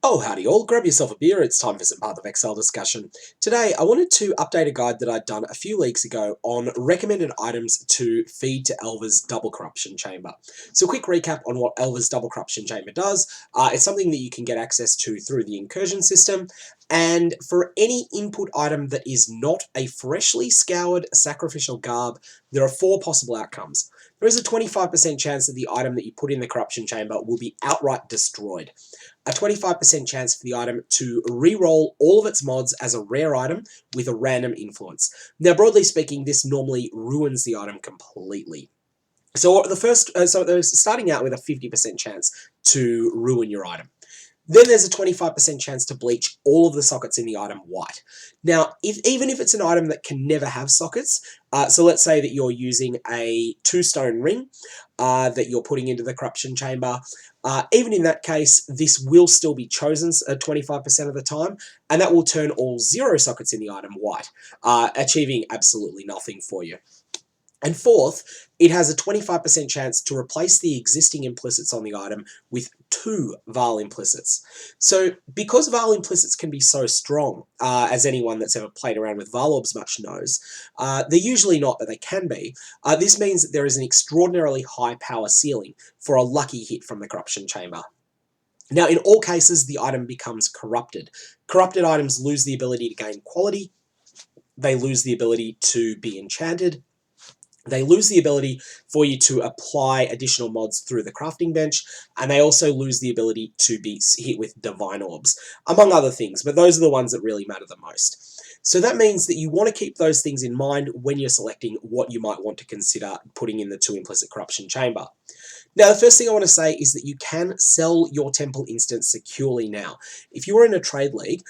Oh, howdy all. Grab yourself a beer. It's time for some Path of Exile discussion. Today, I wanted to update a guide that I'd done a few leagues ago on recommended items to feed to Alva's Double Corruption Chamber. So a quick recap on what Alva's Double Corruption Chamber does. It's something that you can get access to through the incursion system. And for any input item that is not a freshly scoured Sacrificial Garb, there are 4 possible outcomes. There is a 25% chance that the item that you put in the Corruption Chamber will be outright destroyed. A 25% chance for the item to re-roll all of its mods as a rare item with a random influence. Now, broadly speaking, this normally ruins the item completely. So they're starting out with a 50% chance to ruin your item. Then there's a 25% chance to bleach all of the sockets in the item white. Now, even if it's an item that can never have sockets, so let's say that you're using a 2-stone ring that you're putting into the corruption chamber, even in that case, this will still be chosen 25% of the time, and that will turn all 0 sockets in the item white, achieving absolutely nothing for you. And fourth, it has a 25% chance to replace the existing implicits on the item with 2 vaal implicits. So because vaal implicits can be so strong, as anyone that's ever played around with vaal orbs much knows, they're usually not, but they can be. This means that there is an extraordinarily high power ceiling for a lucky hit from the corruption chamber. Now, in all cases, the item becomes corrupted. Corrupted items lose the ability to gain quality. They lose the ability to be enchanted. They lose the ability for you to apply additional mods through the crafting bench, and they also lose the ability to be hit with divine orbs, among other things, but those are the ones that really matter the most. So that means that you want to keep those things in mind when you're selecting what you might want to consider putting in the 2 implicit corruption chamber. Now, the first thing I want to say is that you can sell your temple instance securely now. If you're in a trade league,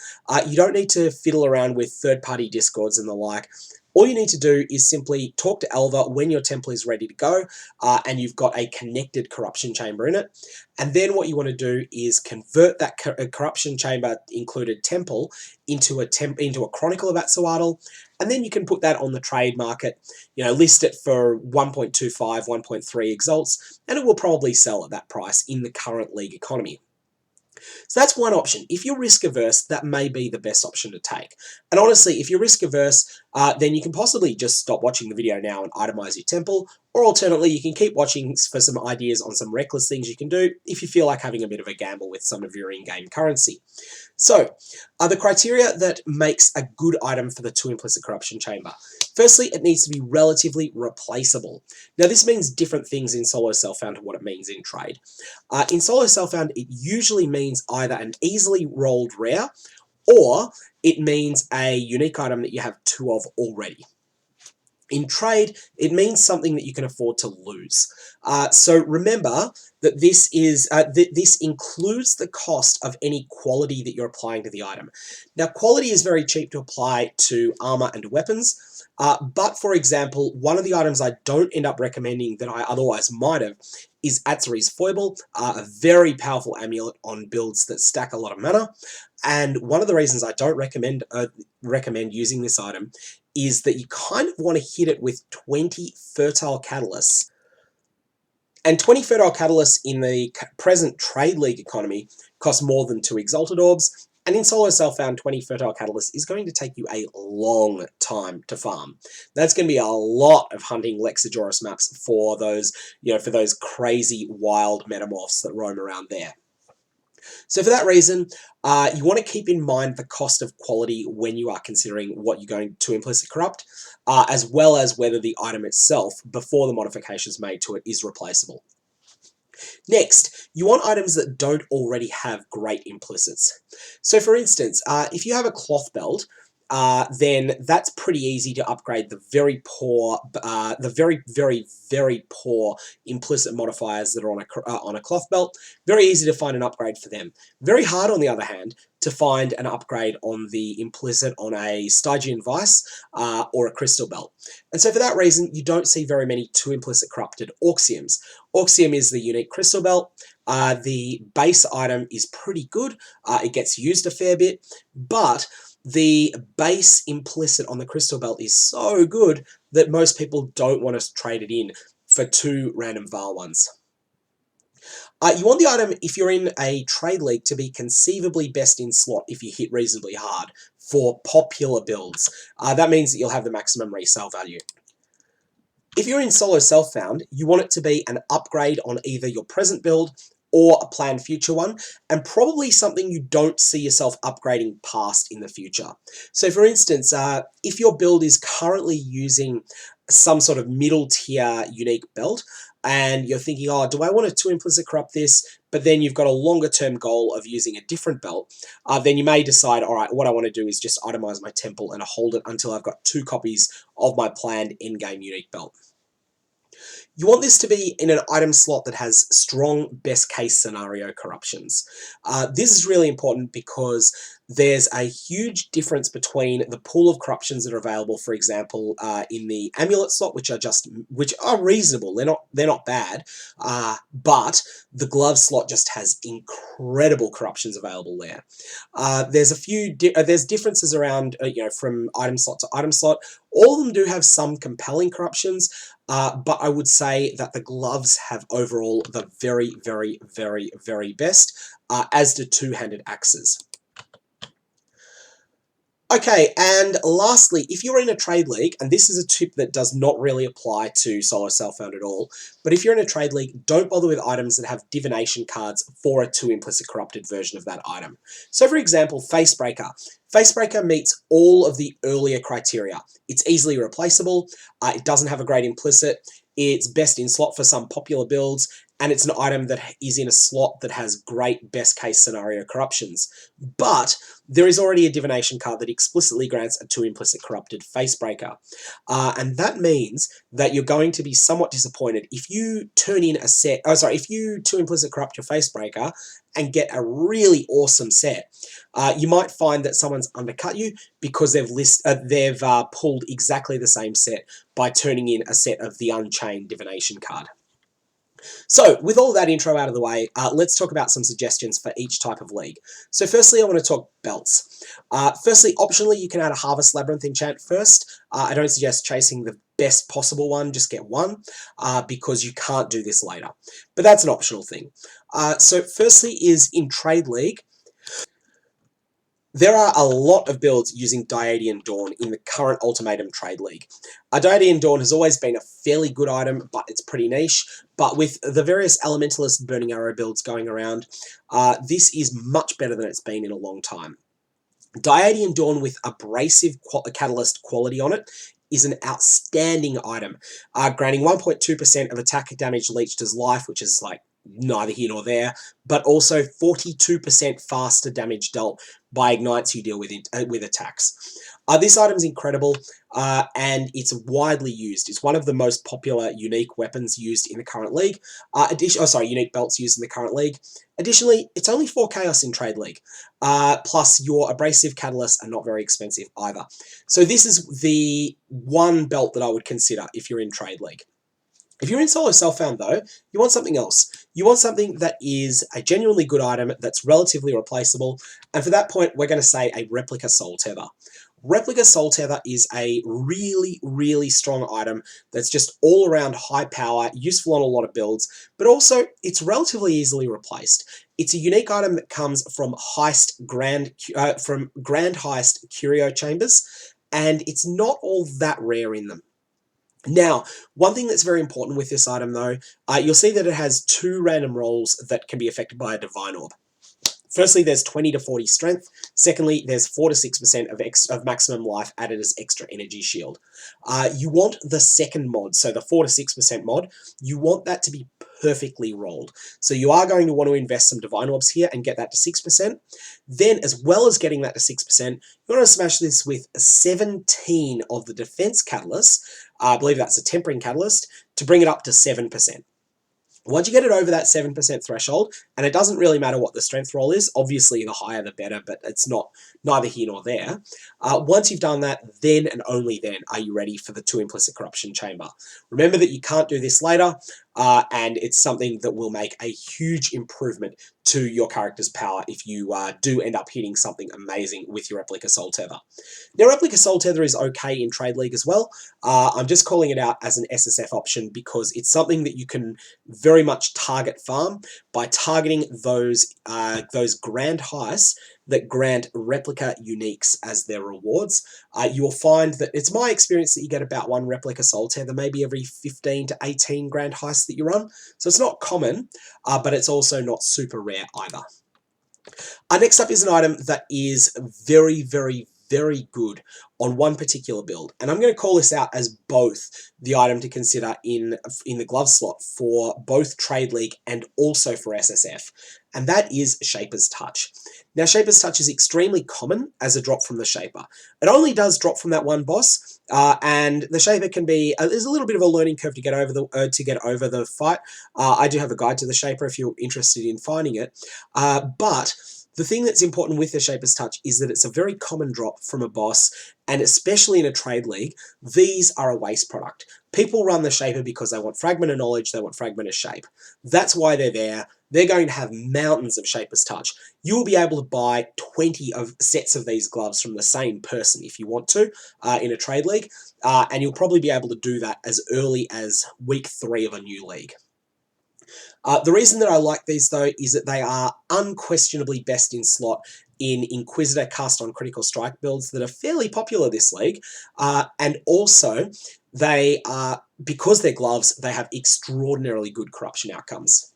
you don't need to fiddle around with third-party discords and the like. All you need to do is simply talk to Alva when your temple is ready to go and you've got a connected corruption chamber in it. And then what you want to do is convert that corruption chamber included temple into a Chronicle of Atsuatl, and then you can put that on the trade market, list it for 1.25, 1.3 exalts, and it will probably sell at that price in the current league economy. So that's one option. If you're risk averse, that may be the best option to take. And honestly, if you're risk averse, then you can possibly just stop watching the video now and itemize your temple, or alternately, you can keep watching for some ideas on some reckless things you can do if you feel like having a bit of a gamble with some of your in-game currency. So, the criteria that makes a good item for the 2 implicit corruption chamber. Firstly, it needs to be relatively replaceable. Now, this means different things in solo self-found to what it means in trade. In solo self-found, it usually means either an easily rolled rare, or it means a unique item that you have 2 of already. In trade, it means something that you can afford to lose. So remember that this includes the cost of any quality that you're applying to the item. Now, quality is very cheap to apply to armor and weapons, but for example, one of the items I don't end up recommending that I otherwise might have is Atziri's Foible, a very powerful amulet on builds that stack a lot of mana. And one of the reasons I don't recommend using this item is that you kind of want to hit it with 20 fertile catalysts. And 20 fertile catalysts in the present trade league economy cost more than 2 exalted orbs. And in solo self-found, 20 fertile catalysts is going to take you a long time to farm. That's going to be a lot of hunting Lexajoris maps for those, for those crazy wild metamorphs that roam around there. So for that reason, you want to keep in mind the cost of quality when you are considering what you're going to implicit corrupt, as well as whether the item itself, before the modifications made to it, is replaceable. Next, you want items that don't already have great implicits. So for instance, if you have a cloth belt, then that's pretty easy to upgrade the very poor, very poor implicit modifiers that are on a cloth belt. Very easy to find an upgrade for them. Very hard, on the other hand, to find an upgrade on the implicit on a Stygian Vice or a crystal belt. And so for that reason, you don't see very many 2 implicit corrupted Auxiums. Auxium is the unique crystal belt. The base item is pretty good. It gets used a fair bit, but the base implicit on the crystal belt is so good that most people don't want to trade it in for 2 random vaal ones. You want the item, if you're in a trade league, to be conceivably best in slot if you hit reasonably hard for popular builds. That means that you'll have the maximum resale value. If you're in solo self-found, you want it to be an upgrade on either your present build or a planned future one, and probably something you don't see yourself upgrading past in the future. So for instance, if your build is currently using some sort of middle tier unique belt, and you're thinking, oh, do I want to implicit corrupt this? But then you've got a longer term goal of using a different belt, then you may decide, all right, what I want to do is just itemize my temple and hold it until I've got 2 copies of my planned in-game unique belt. You want this to be in an item slot that has strong best case scenario corruptions. This is really important because there's a huge difference between the pool of corruptions that are available, for example, in the amulet slot, which are reasonable. They're not bad, but the glove slot just has incredible corruptions available there. There's differences around, from item slot to item slot. All of them do have some compelling corruptions, but I would say that the gloves have overall the very, very, very, very best, as do two-handed axes. Okay, and lastly, if you're in a trade league, and this is a tip that does not really apply to solo self-found at all, but if you're in a trade league, don't bother with items that have divination cards for a 2 implicit corrupted version of that item. So for example, Facebreaker. Facebreaker meets all of the earlier criteria. It's easily replaceable, it doesn't have a great implicit, it's best in slot for some popular builds, and it's an item that is in a slot that has great best case scenario corruptions. But there is already a divination card that explicitly grants a 2 implicit corrupted Facebreaker. And that means that you're going to be somewhat disappointed if you turn in a set, if you 2 implicit corrupt your Facebreaker and get a really awesome set. You might find that someone's undercut you because they've pulled exactly the same set by turning in a set of the Unchained divination card. So, with all that intro out of the way, let's talk about some suggestions for each type of league. So firstly, I want to talk belts. Firstly, optionally, you can add a Harvest Labyrinth enchant first. I don't suggest chasing the best possible one, just get one, because you can't do this later. But that's an optional thing. So firstly is in Trade League, there are a lot of builds using Diadian Dawn in the current Ultimatum Trade League. Diadian Dawn has always been a fairly good item, but it's pretty niche. But with the various Elementalist Burning Arrow builds going around, this is much better than it's been in a long time. Diadian Dawn with Abrasive Catalyst quality on it is an outstanding item, granting 1.2% of attack damage leached as life, which is like neither here nor there, but also 42% faster damage dealt by ignites you deal with attacks. This item is incredible, and it's widely used. It's one of the most popular unique weapons used in the current league. Unique belts used in the current league. Additionally, it's only 4 chaos in Trade League, plus your abrasive catalysts are not very expensive either. So this is the one belt that I would consider if you're in Trade League. If you're in solo self-found though, you want something else. You want something that is a genuinely good item that's relatively replaceable, and for that point, we're going to say a Replica Sol Tether. Replica Sol Tether is a really, really strong item that's just all around high power, useful on a lot of builds, but also it's relatively easily replaced. It's a unique item that comes from Grand Heist Curio Chambers, and it's not all that rare in them. Now, one thing that's very important with this item though, you'll see that it has 2 random rolls that can be affected by a Divine Orb. Firstly, there's 20 to 40 strength. Secondly, there's 4 to 6% of maximum life added as extra energy shield. You want the second mod, so the 4 to 6% mod, you want that to be perfectly rolled. So you are going to want to invest some Divine Orbs here and get that to 6%. Then, as well as getting that to 6%, you want to smash this with 17 of the Defense Catalysts, I believe that's a Tempering Catalyst, to bring it up to 7%. Once you get it over that 7% threshold, and it doesn't really matter what the strength roll is, obviously the higher the better, but it's neither here nor there. Once you've done that, then and only then are you ready for the 2 implicit corruption chamber. Remember that you can't do this later. and it's something that will make a huge improvement to your character's power if you do end up hitting something amazing with your Replica Sol Tether. Now, Replica Sol Tether is okay in Trade League as well. I'm just calling it out as an SSF option because it's something that you can very much target farm by targeting those grand heists that grant replica uniques as their rewards. You will find that it's my experience that you get about one Replica Sol Tether maybe every 15 to 18 grand heists that you run. So it's not common, but it's also not super rare either. Next up is an item that is very, very, very good on one particular build, and I'm going to call this out as both the item to consider in the glove slot for both Trade League and also for SSF, and that is Shaper's Touch. Now, Shaper's Touch is extremely common as a drop from the Shaper. It only does drop from that one boss, and the Shaper can be there's a little bit of a learning curve to get over the fight. I do have a guide to the Shaper if you're interested in finding it, but the thing that's important with the Shaper's Touch is that it's a very common drop from a boss, and especially in a Trade League, these are a waste product. People run the Shaper because they want Fragment of Knowledge, they want Fragment of Shape. That's why they're there. They're going to have mountains of Shaper's Touch. You will be able to buy 20 sets of these gloves from the same person if you want to in a Trade League, and you'll probably be able to do that as early as week 3 of a new league. The reason that I like these, though, is that they are unquestionably best in slot in Inquisitor cast on critical strike builds that are fairly popular this league, and also they are, because they're gloves, they have extraordinarily good corruption outcomes.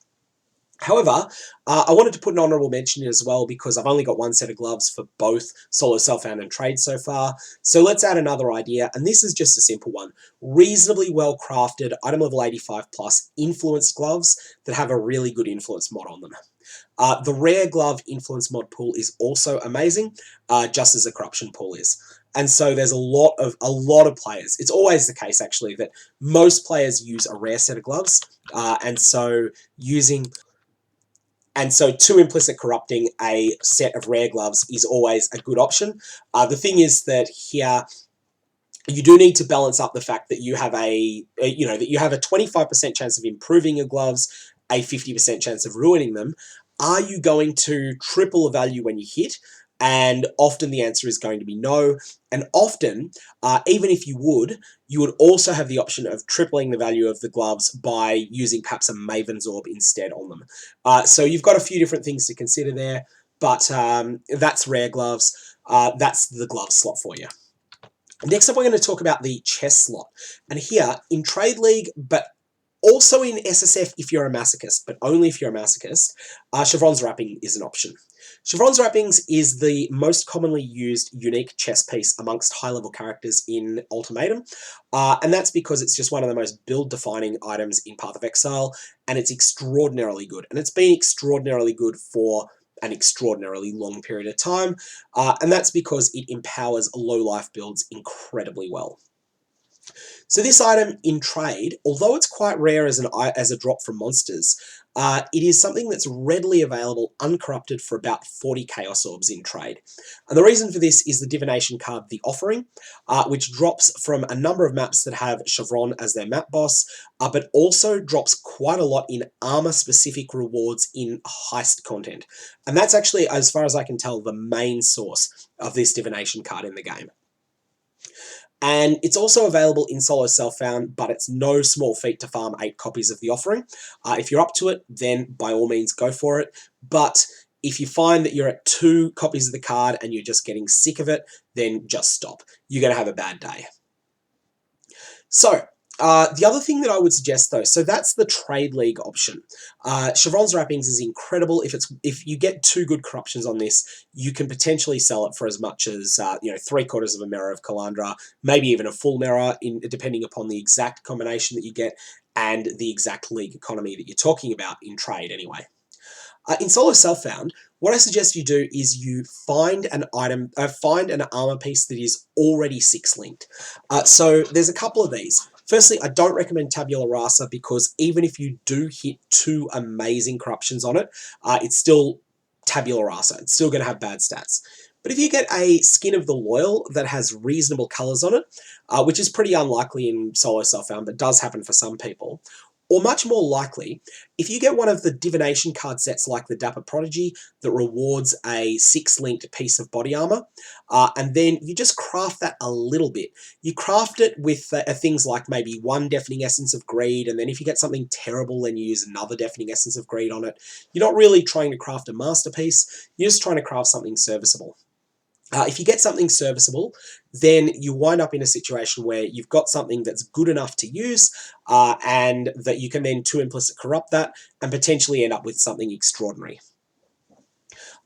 However, I wanted to put an honourable mention in as well because I've only got one set of gloves for both solo, self-found, and trade so far. So let's add another idea, and this is just a simple one. Reasonably well-crafted, item level 85 plus, influenced gloves that have a really good influence mod on them. The rare glove influence mod pool is also amazing, just as the corruption pool is. And so there's a lot of players. It's always the case, actually, that most players use a rare set of gloves, and so 2 implicit corrupting a set of rare gloves is always a good option. The thing is that here you do need to balance up the fact that you have a 25% chance of improving your gloves, a 50% chance of ruining them. Are you going to triple the value when you hit? And often the answer is going to be no. And often, even if you would also have the option of tripling the value of the gloves by using perhaps a Maven's Orb instead on them. So you've got a few different things to consider there, but that's rare gloves. That's the glove slot for you. Next up, we're going to talk about the chest slot. And here, in Trade League, but also in SSF if you're a masochist, but only if you're a masochist, Chevron's Wrapping is an option. Chevron's Wrappings is the most commonly used unique chest piece amongst high-level characters in Ultimatum, and that's because it's just one of the most build-defining items in Path of Exile, and it's extraordinarily good. And it's been extraordinarily good for an extraordinarily long period of time, and that's because it empowers low-life builds incredibly well. So this item in trade, although it's quite rare as a drop from monsters, it is something that's readily available uncorrupted for about 40 Chaos Orbs in trade. And the reason for this is the divination card, The Offering, which drops from a number of maps that have Chevron as their map boss, but also drops quite a lot in armor-specific rewards in heist content. And that's actually, as far as I can tell, the main source of this divination card in the game. And it's also available in solo self-found, but it's no small feat to farm 8 copies of The Offering. If you're up to it, then by all means go for it. But if you find that you're at 2 copies of the card and you're just getting sick of it, then just stop. You're going to have a bad day. So, the other thing that I would suggest, though, so that's the Trade League option. Chevron's Wrappings is incredible. If you get 2 good corruptions on this, you can potentially sell it for as much as 3/4 of a mirror of Calandra, maybe even a full mirror, depending upon the exact combination that you get and the exact league economy that you're talking about in trade, anyway. In solo self-found, what I suggest you do is you find an armor piece that is already 6 linked. So there's a couple of these. Firstly, I don't recommend Tabula Rasa because even if you do hit 2 amazing corruptions on it, it's still Tabula Rasa. It's still going to have bad stats. But if you get a Skin of the Loyal that has reasonable colours on it, which is pretty unlikely in solo self-found, but does happen for some people, Or much more likely, if you get one of the divination card sets like the Dapper Prodigy that rewards a 6-linked piece of body armor, and then you just craft that a little bit. You craft it with things like maybe 1 Deafening Essence of Greed, and then if you get something terrible, then you use another Deafening Essence of Greed on it. You're not really trying to craft a masterpiece, you're just trying to craft something serviceable. If you get something serviceable, then you wind up in a situation where you've got something that's good enough to use, and that you can then 2 implicit corrupt that and potentially end up with something extraordinary.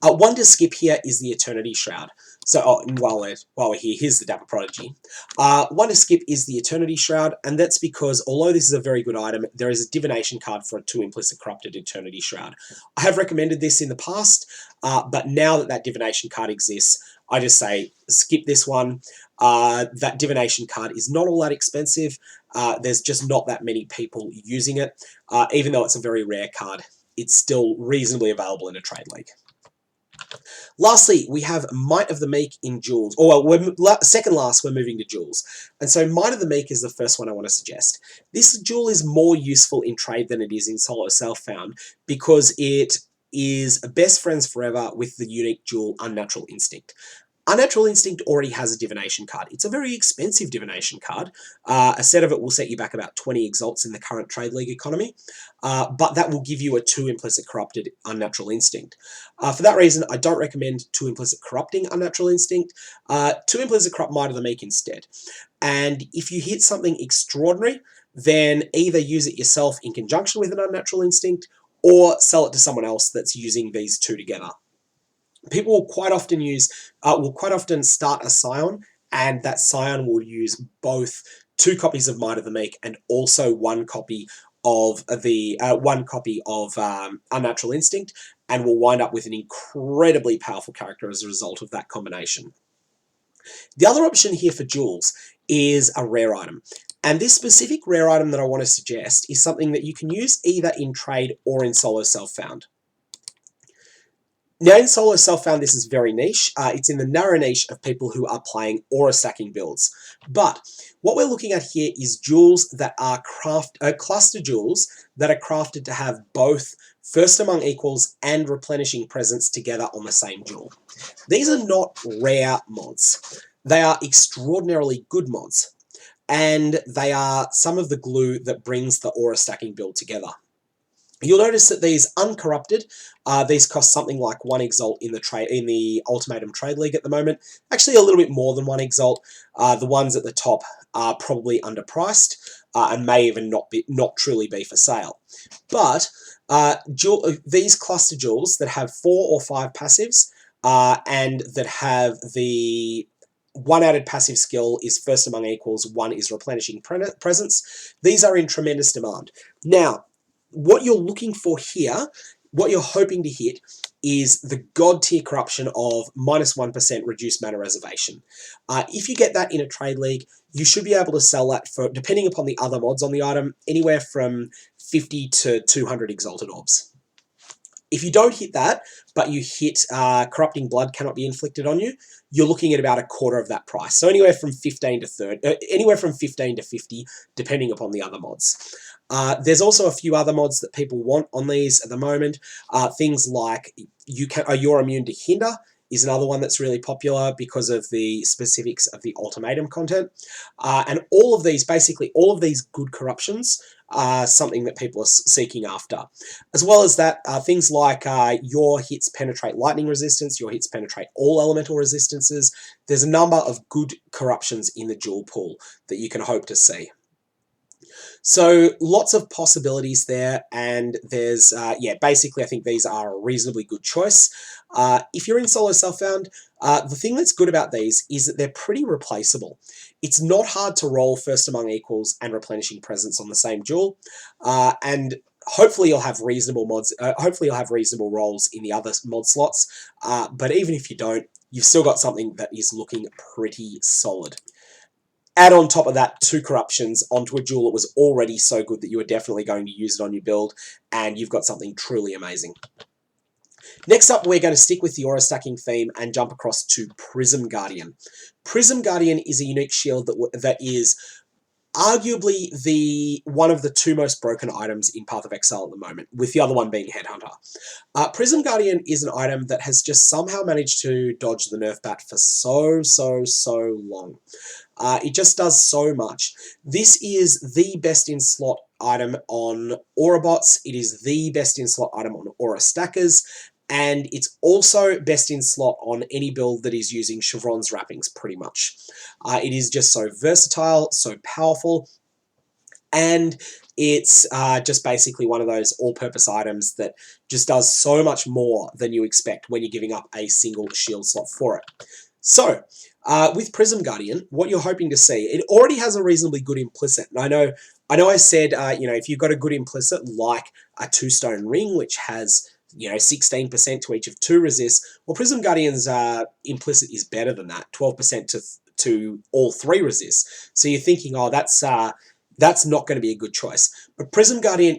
One to skip here is the Eternity Shroud. So, while we're here, here's the Dapper Prodigy. One to skip is the Eternity Shroud, and that's because, although this is a very good item, there is a divination card for a 2 implicit corrupted Eternity Shroud. I have recommended this in the past, but now that that divination card exists, I just say skip this one. That divination card is not all that expensive. There's just not that many people using it. Even though it's a very rare card, it's still reasonably available in a trade league. Lastly, we have Might of the Meek in Jewels. Or well, second last, we're moving to Jewels. And so Might of the Meek is the first one I want to suggest. This jewel is more useful in trade than it is in solo self-found because it is best friends forever with the unique jewel Unnatural Instinct. Unnatural Instinct already has a divination card. It's a very expensive divination card. A set of it will set you back about 20 exalts in the current trade league economy, but that will give you a 2 implicit corrupted Unnatural Instinct. For that reason, I don't recommend 2 implicit corrupting Unnatural Instinct. 2 implicit corrupt Might of the Meek instead. And if you hit something extraordinary, then either use it yourself in conjunction with an Unnatural Instinct, or sell it to someone else that's using these two together. People will quite often start a Scion, and that Scion will use both 2 copies of Might of the Meek and also 1 copy of Unnatural Instinct, and will wind up with an incredibly powerful character as a result of that combination. The other option here for jewels is a rare item. And this specific rare item that I want to suggest is something that you can use either in trade or in solo self-found. Now in solo self-found, this is very niche. It's in the narrow niche of people who are playing aura stacking builds. But what we're looking at here is jewels that are cluster jewels that are crafted to have both First Among Equals and Replenishing Presence together on the same jewel. These are not rare mods. They are extraordinarily good mods. And they are some of the glue that brings the aura stacking build together. You'll notice that these uncorrupted, these cost something like 1 exalt in the Ultimatum Trade League at the moment. Actually, a little bit more than 1 exalt. The ones at the top are probably underpriced and may even not truly be for sale. But these cluster jewels that have 4 or 5 passives and that have the 1 added passive skill is First Among Equals, 1 is Replenishing Presence. These are in tremendous demand. Now, what you're looking for here, what you're hoping to hit, is the god tier corruption of -1% reduced mana reservation. If you get that in a trade league, you should be able to sell that for, depending upon the other mods on the item, anywhere from 50 to 200 exalted orbs. If you don't hit that, but you hit Corrupting Blood cannot be inflicted on you, you're looking at about a quarter of that price. So anywhere from 15 to 50, depending upon the other mods. There's also a few other mods that people want on these at the moment. Things like you're immune to Hinder is another one that's really popular because of the specifics of the ultimatum content. And all of these good corruptions are something that people are seeking after. As well as that, things like your hits penetrate lightning resistance, your hits penetrate all elemental resistances. There's a number of good corruptions in the jewel pool that you can hope to see. So lots of possibilities there, and there's, basically I think these are a reasonably good choice. If you're in solo self-found, the thing that's good about these is that they're pretty replaceable. It's not hard to roll First Among Equals and Replenishing Presence on the same jewel, and hopefully you'll have reasonable mods. Hopefully you'll have reasonable rolls in the other mod slots, but even if you don't, you've still got something that is looking pretty solid. Add on top of that 2 corruptions onto a jewel that was already so good that you were definitely going to use it on your build, and you've got something truly amazing. Next up, we're going to stick with the aura stacking theme and jump across to Prism Guardian. Prism Guardian is a unique shield that is arguably one of the two most broken items in Path of Exile at the moment, with the other one being Headhunter. Prism Guardian is an item that has just somehow managed to dodge the nerf bat for so long. It just does so much. This is the best in slot item on Aura bots. It is the best in slot item on Aura stackers. And it's also best in slot on any build that is using Chevron's wrappings, pretty much. It is just so versatile, so powerful, and it's just basically one of those all-purpose items that just does so much more than you expect when you're giving up a single shield slot for it. So, with Prism Guardian, what you're hoping to see, it already has a reasonably good implicit. And I know I said, if you've got a good implicit like a 2-stone ring, which has 16% to each of 2 resists. Well, Prism Guardian's implicit is better than that, 12% to all 3 resists. So you're thinking, oh, that's not going to be a good choice. But Prism Guardian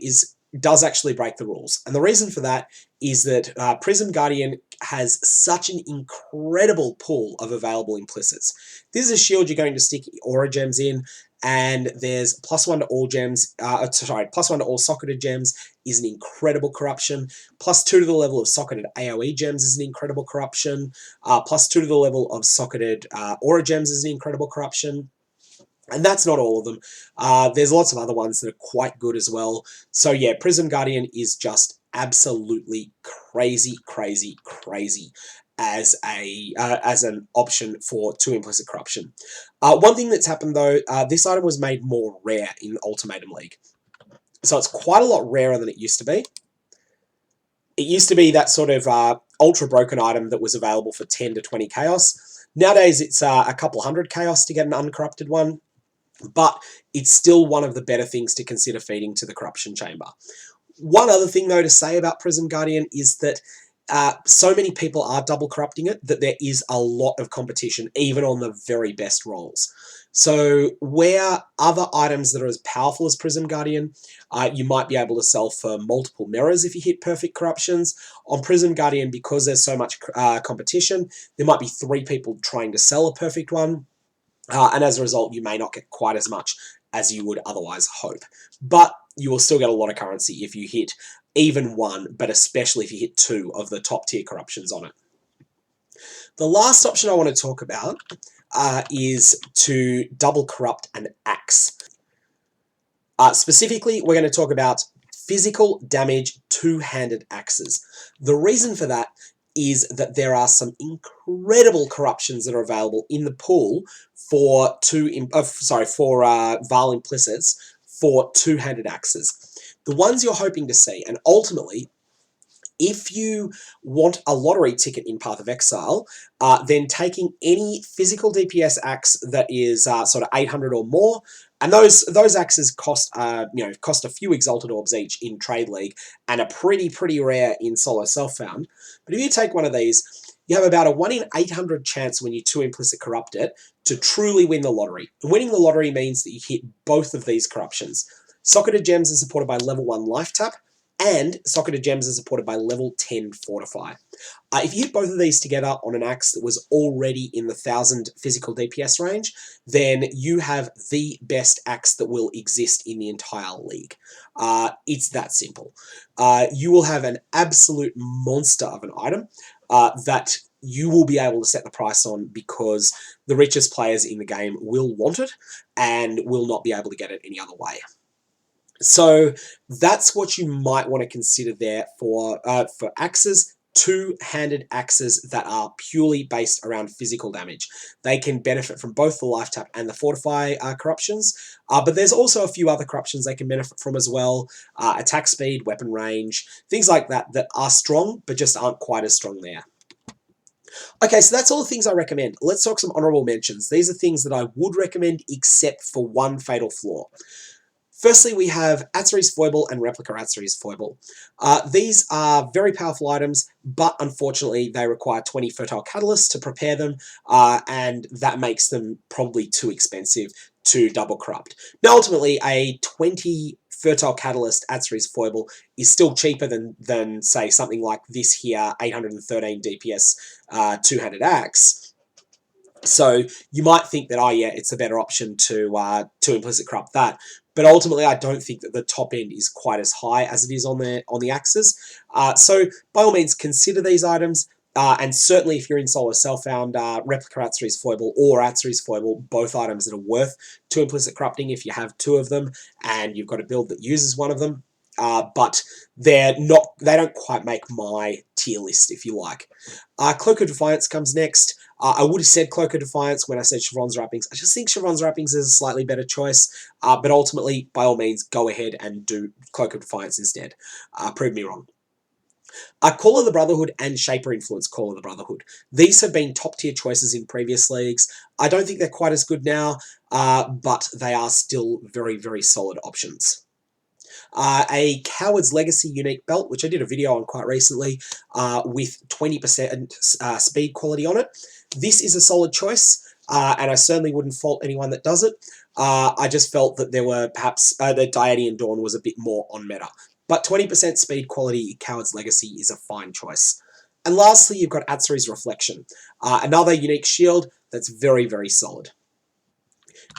does actually break the rules, and the reason for that is that Prism Guardian has such an incredible pool of available implicits. This is a shield you're going to stick Aura gems in, and there's +1 to all gems, +1 to all socketed gems is an incredible corruption. +2 to the level of socketed AoE gems is an incredible corruption. +2 to the level of socketed Aura gems is an incredible corruption. And that's not all of them. There's lots of other ones that are quite good as well. So yeah, Prism Guardian is just absolutely crazy as an option for 2 implicit corruption. One thing that's happened though, this item was made more rare in Ultimatum League. So it's quite a lot rarer than it used to be. It used to be that sort of ultra broken item that was available for 10 to 20 chaos. Nowadays it's a couple hundred chaos to get an uncorrupted one, but it's still one of the better things to consider feeding to the corruption chamber. One other thing though to say about Prism Guardian is that so many people are double corrupting it that there is a lot of competition even on the very best rolls. So where other items that are as powerful as Prism Guardian, you might be able to sell for multiple mirrors if you hit perfect corruptions. On Prism Guardian, because there's so much competition, there might be 3 people trying to sell a perfect one. And as a result, you may not get quite as much as you would otherwise hope. But you will still get a lot of currency if you hit even 1, but especially if you hit 2 of the top tier corruptions on it. The last option I want to talk about is to double corrupt an axe. Specifically, we're going to talk about physical damage 2-handed axes. The reason for that is that there are some incredible corruptions that are available in the pool for vaal implicits for 2-handed axes. The ones you're hoping to see, and ultimately, if you want a lottery ticket in Path of Exile, then taking any physical DPS axe that is sort of 800 or more, and those axes cost cost a few Exalted Orbs each in Trade League, and are pretty rare in Solo Self-Found. But if you take one of these, you have about a 1 in 800 chance when you 2 implicit corrupt it to truly win the lottery. And winning the lottery means that you hit both of these corruptions. Socketed Gems are supported by level 1 Life Tap, and Socketed Gems are supported by level 10 Fortify. If you hit both of these together on an axe that was already in the 1000 physical DPS range, then you have the best axe that will exist in the entire league. It's that simple. You will have an absolute monster of an item that you will be able to set the price on because the richest players in the game will want it and will not be able to get it any other way. So that's what you might want to consider there for axes, 2-handed axes that are purely based around physical damage. They can benefit from both the Life Tap and the Fortify corruptions, but there's also a few other corruptions they can benefit from as well. Attack speed, weapon range, things like that that are strong, but just aren't quite as strong there. Okay, so that's all the things I recommend. Let's talk some honorable mentions. These are things that I would recommend except for one fatal flaw. Firstly, we have Atziri's Foible and Replica Atziri's Foible. These are very powerful items, but unfortunately they require 20 Fertile Catalysts to prepare them, and that makes them probably too expensive to double corrupt. Now ultimately, a 20 Fertile Catalyst Atziri's Foible is still cheaper than say, something like this here, 813 DPS 2-handed axe. So you might think that, oh yeah, it's a better option to implicit corrupt that. But ultimately, I don't think that the top end is quite as high as it is on the axes. So by all means, consider these items. And certainly if you're in solo self-found, Replica Atzery's Foible or Atzery's Foible, both items that are worth 2 implicit corrupting if you have 2 of them and you've got a build that uses 1 of them. But they don't quite make my tier list, if you like. Cloak of Defiance comes next. I would have said Cloak of Defiance when I said Chevron's Wrappings. I just think Chevron's Wrappings is a slightly better choice, but ultimately, by all means, go ahead and do Cloak of Defiance instead. Prove me wrong. Call of the Brotherhood and Shaper Influence Call of the Brotherhood. These have been top tier choices in previous leagues. I don't think they're quite as good now, but they are still very, very solid options. A Coward's Legacy unique belt, which I did a video on quite recently, with 20% speed quality on it. This is a solid choice, and I certainly wouldn't fault anyone that does it. I just felt that there were perhaps the Diadian Dawn was a bit more on meta. But 20% speed quality Coward's Legacy is a fine choice. And lastly, you've got Atzery's Reflection, another unique shield that's very, very solid.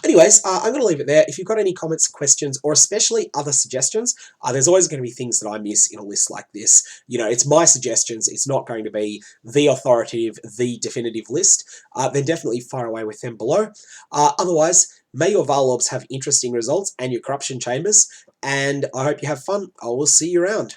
Anyways, I'm going to leave it there. If you've got any comments, questions, or especially other suggestions, there's always going to be things that I miss in a list like this. You know, it's my suggestions. It's not going to be the authoritative, the definitive list. Then definitely fire away with them below. Otherwise, may your vaal orbs have interesting results and your corruption chambers, and I hope you have fun. I will see you around.